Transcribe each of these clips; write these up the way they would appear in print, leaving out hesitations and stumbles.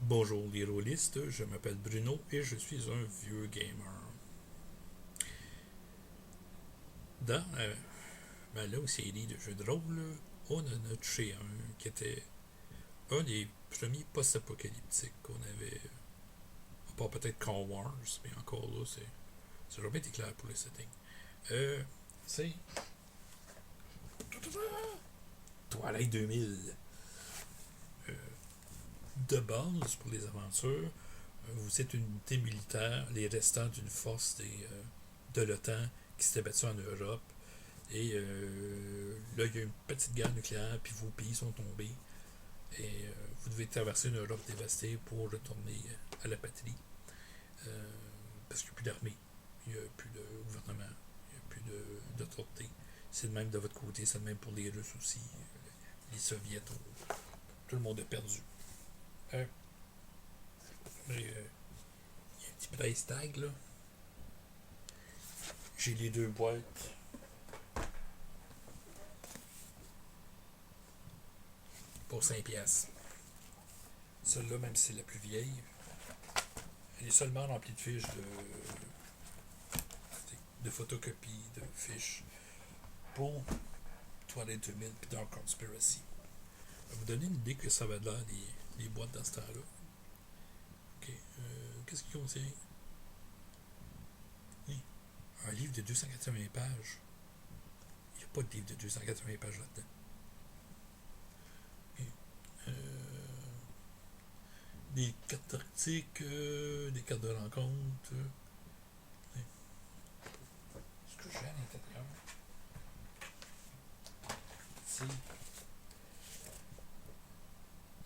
Bonjour les rôlistes, je m'appelle Bruno et je suis un vieux gamer. Dans ma longue série de jeux de rôle, on en a touché un qui était un des premiers post-apocalyptiques qu'on avait. À part peut-être Call Wars, mais encore là, c'est jamais été clair pour le setting. C'est Twilight 2000. Euh, de base, pour les aventures, vous êtes une unité militaire, les restants d'une force de l'OTAN qui s'était battue en Europe. Et là, il y a une petite guerre nucléaire, puis vos pays sont tombés. Et vous devez traverser une Europe dévastée pour retourner à la patrie. Euh, Parce qu'il n'y a plus d'armée, il n'y a plus de gouvernement, il n'y a plus d'autorité. C'est le même de votre côté, c'est le même pour les Russes aussi. Les Soviets, tout le monde est perdu. Euh, il y a un petit price tag là. J'ai les deux boîtes pour 5 pièces. Celle-là, même si c'est la plus vieille, elle est seulement remplie de fiches de photocopies, de fiches pour Twilight 2000 et Dark Conspiracy. Ça va vous donner une idée que ça va de l'air les boîtes dans ce temps-là. Ok, qu'est-ce qu'il contient? Oui, un livre de 280 pages. Il n'y a pas de livre de 280 pages là-dedans. Ok, des cartes tactiques, des cartes de rencontre. Ce que j'ai à l'intérieur, c'est,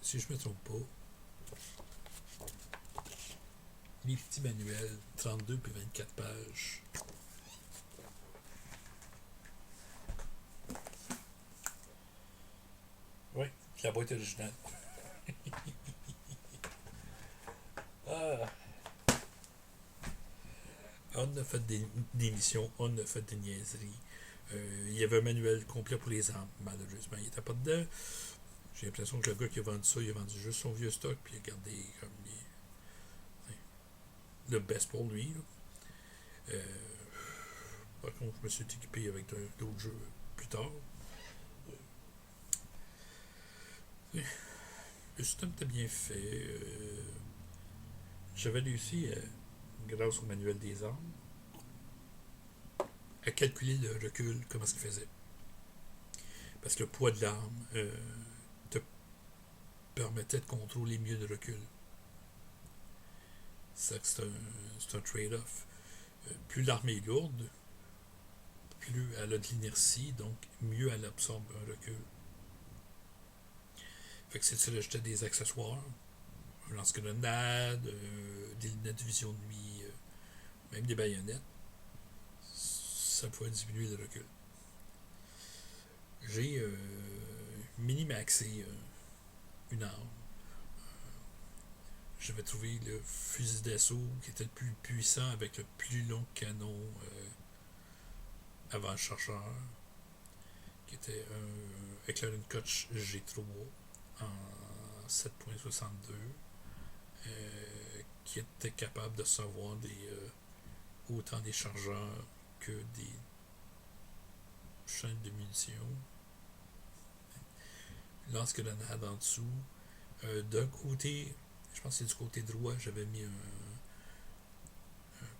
si je me trompe pas, les petits manuels, 32 puis 24 pages. Oui, la boîte originale. Ah, on a fait des missions, on a fait des niaiseries. Il y avait un manuel complet pour les armes. Malheureusement, il n'était pas dedans. J'ai l'impression que le gars qui a vendu ça, il a vendu juste son vieux stock, puis il a gardé comme le best pour lui. Là. Euh, Par contre, je me suis équipé avec d'autres jeux plus tard. Le système était bien fait. J'avais réussi, grâce au manuel des armes, à calculer le recul, comment ce qu'il faisait. Parce que le poids de l'arme te permettait de contrôler mieux le recul. C'est un trade-off. Plus l'arme est lourde, plus elle a de l'inertie, donc mieux elle absorbe un recul. Fait que si tu rajoutais des accessoires, un lance-grenade, des lunettes de vision de nuit, même des baïonnettes, ça pouvait diminuer le recul. J'ai mini-maxé une arme. J'avais trouvé le fusil d'assaut qui était le plus puissant avec le plus long canon avant le chargeur, qui était un Eclair Koch G3 en 7.62, qui était capable de savoir autant des chargeurs que des chaînes de munitions. Lance-grenade en dessous. D'un côté, je pense que c'est du côté droit, j'avais mis un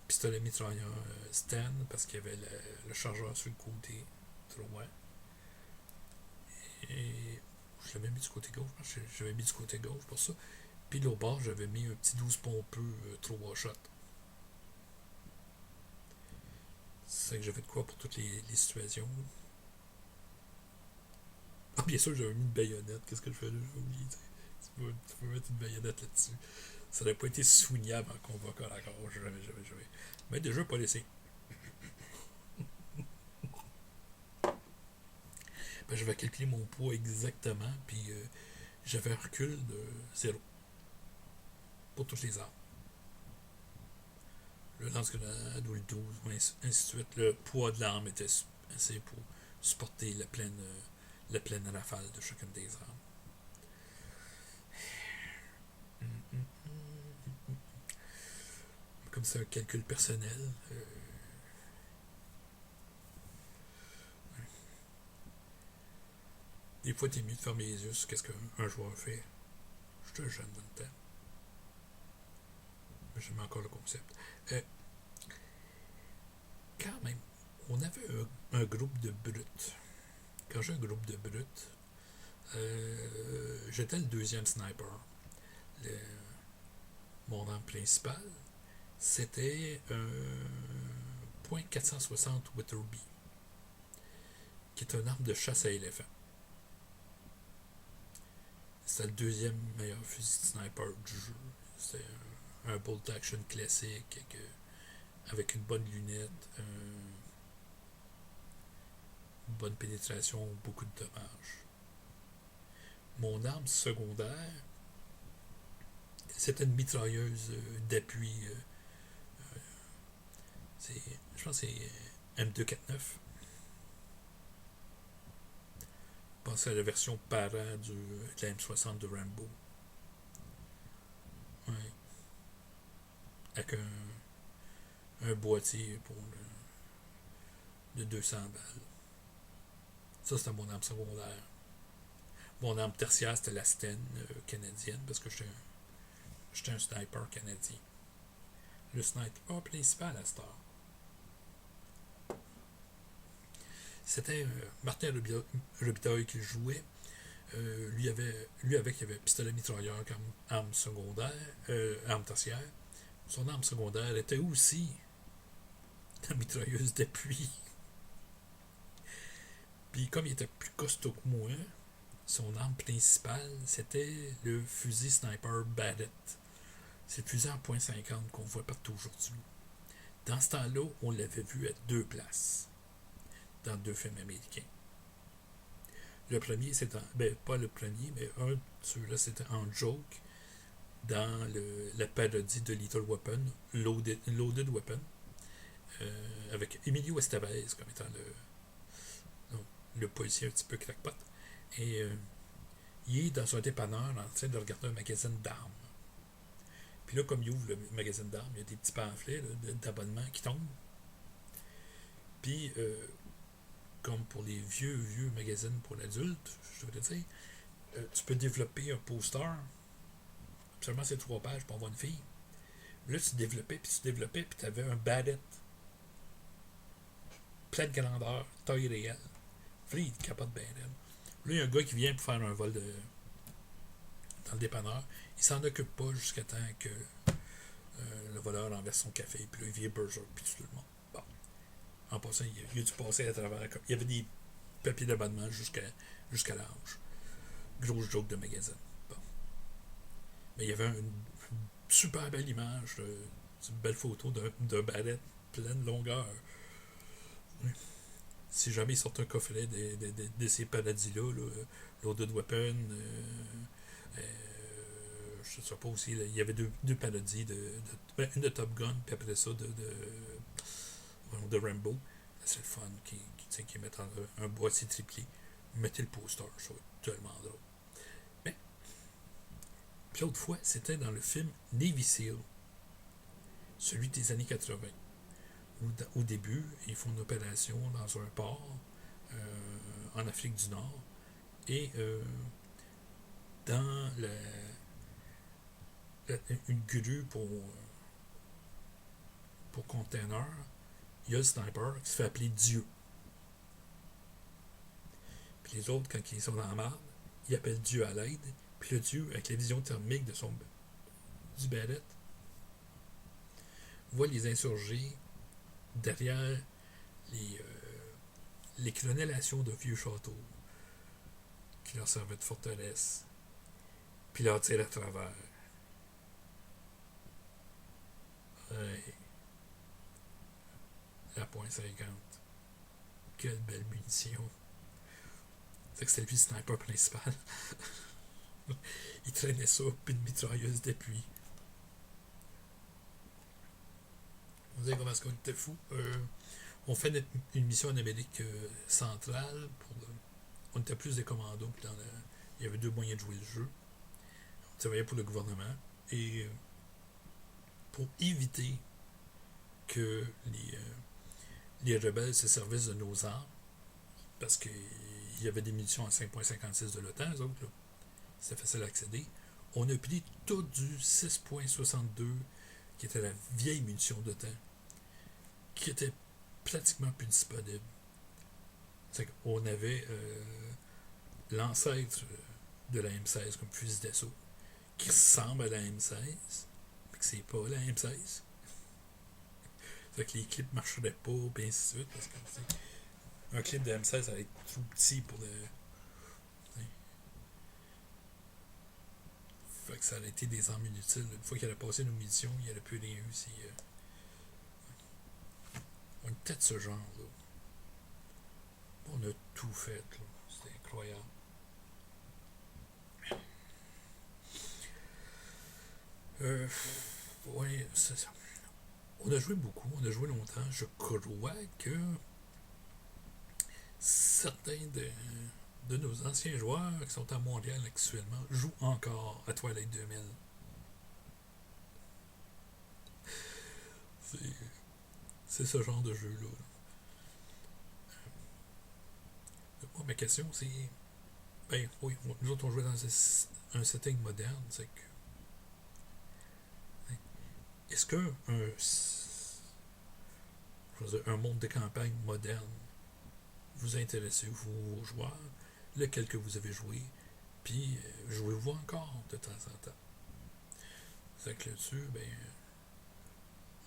pistolet mitrailleur Sten parce qu'il y avait le chargeur sur le côté droit. Et je l'avais mis du côté gauche, j'avais mis du côté gauche pour ça. Puis l'autre bord, j'avais mis un petit 12 pompeux 3 shots. C'est que j'avais de quoi pour toutes les situations. Ah, bien sûr, j'avais mis une baïonnette. Qu'est-ce que je fais là? J'ai oublié. Tu peux mettre une baïonnette là-dessus. Ça n'aurait pas été soignable en combat corps à corps. Jamais. Mais déjà, pas laissé. Ben, je vais calculer mon poids exactement, puis j'avais un recul de 0 pour toutes les armes. Le lance-grenade ou le 12, ainsi de suite. Le poids de l'arme était assez pour supporter la pleine rafale de chacune des armes. comme c'est un calcul personnel. Des fois, t'es mieux de fermer les yeux sur qu'est-ce qu'un joueur fait. Je te jeune dans le temps. Mais j'aime encore le concept. Quand même, on avait un groupe de brutes. Quand j'ai un groupe de brutes, j'étais le deuxième sniper. Le- mon arme principale, c'était un .460 Witherby, qui est une arme de chasse à éléphant. C'était le deuxième meilleur fusil de sniper du jeu. C'était un bolt action classique avec une bonne lunette, une bonne pénétration, beaucoup de dommages. Mon arme secondaire, c'était une mitrailleuse d'appui. Je pense que c'est M249. Pensez à la version parent de la M60 de Rambo. Ouais. Avec un boîtier de 200 balles. Ça, c'était mon arme secondaire. Mon arme tertiaire, c'était la Sten canadienne, parce que j'étais un sniper canadien. Le sniper principal à cette heure, c'était Martin Robitaille qui jouait. Lui avec, il avait pistolet mitrailleur comme arme secondaire, arme tertiaire. Son arme secondaire était aussi la mitrailleuse d'appui. Puis comme il était plus costaud que moi, son arme principale, c'était le fusil sniper Barrett. C'est le fusil en .50 qu'on voit partout aujourd'hui. Dans ce temps-là, on l'avait vu à deux places, dans deux films américains. Le premier, c'était, pas le premier, mais un de ceux-là, c'était en joke, dans la parodie de Lethal Weapon, Loaded Weapon, avec Emilio Estevez comme étant le policier un petit peu crackpot. Et il est dans un dépanneur en train de regarder un magazine d'armes. Puis là, comme il ouvre le magazine d'armes, il y a des petits pamphlets d'abonnement qui tombent. Puis, comme pour les vieux magazines pour l'adulte, je devrais dire, tu peux développer un poster. Seulement c'est 3 pages pour avoir une fille. Là, tu développais, puis tu avais un Barrett. Plein de grandeur, taille réelle. Free, il capote bien elle. Là, il y a un gars qui vient pour faire un vol dans le dépanneur. Il s'en occupe pas jusqu'à temps que le voleur renverse son café, puis là, il vient burger, puis tout le monde. Bon. En passant, il a dû passer à travers. Il y avait des papiers d'abonnement jusqu'à l'âge. Grosse joke de magasin. Bon. Mais il y avait une super belle image, une belle photo d'un Barrett pleine longueur. Oui. Si jamais ils sortent un coffret de ces paradis-là, Loaded Weapon, je ne sais pas aussi, il y avait deux parodies, une de Top Gun, puis après ça de Rambo. C'est le fun qui mettent un boîtier triplé. Mettez le poster, ça va être tellement drôle. Mais, puis l'autre fois, c'était dans le film Navy Seal, celui des années 80. Au début, ils font une opération dans un port en Afrique du Nord et dans une grue pour container, il y a le sniper qui se fait appeler Dieu. Puis les autres, quand ils sont dans la marde, ils appellent Dieu à l'aide. Puis le Dieu, avec la vision thermique du Barrett, voit les insurgés derrière les crenellations de vieux châteaux qui leur servaient de forteresse, puis leur tire à travers. Ouais. La .50. Quelle belle munition. C'est que c'était lui le sniper principal. Il traînait ça, puis une mitrailleuse d'appui. Vous savez comment est-ce qu'on était fou? On fait une mission en Amérique centrale. On était plus des commandos. Il y avait deux moyens de jouer le jeu. On travaillait pour le gouvernement. Et pour éviter que les rebelles se servissent de nos armes, parce qu'il y avait des munitions à 5,56 de l'OTAN, eux autres, là. C'était facile à accéder. On a pris tout du 6,62, qui était la vieille munition d'OTAN, qui était pratiquement plus disponible. On avait l'ancêtre de la M16 comme fusil d'assaut, qui ressemble à la M16, mais que c'est pas la M16. C'est que les clips marcheraient pas, et ainsi de suite, parce que un clip de M16, ça va être trop petit pour le. Fait que ça a été des armes inutiles. Une fois qu'il a passé nos munitions, il n'y aurait plus rien eu si. On était de ce genre-là. On a tout fait, là. C'était incroyable. Ouais, c'est ça. On a joué beaucoup, on a joué longtemps. Je crois que certains de nos anciens joueurs qui sont à Montréal actuellement jouent encore à Twilight 2000. C'est, c'est ce genre de jeu-là. Moi, ma question, c'est. Ben oui, nous autres, on jouait dans un setting moderne. C'est que. Est-ce que un monde de campagne moderne vous intéresse, vous, vos joueurs, lequel que vous avez joué, puis jouez-vous encore de temps en temps? C'est que là-dessus, ben,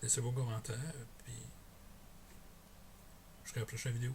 laissez vos commentaires, puis jusqu'à la prochaine vidéo.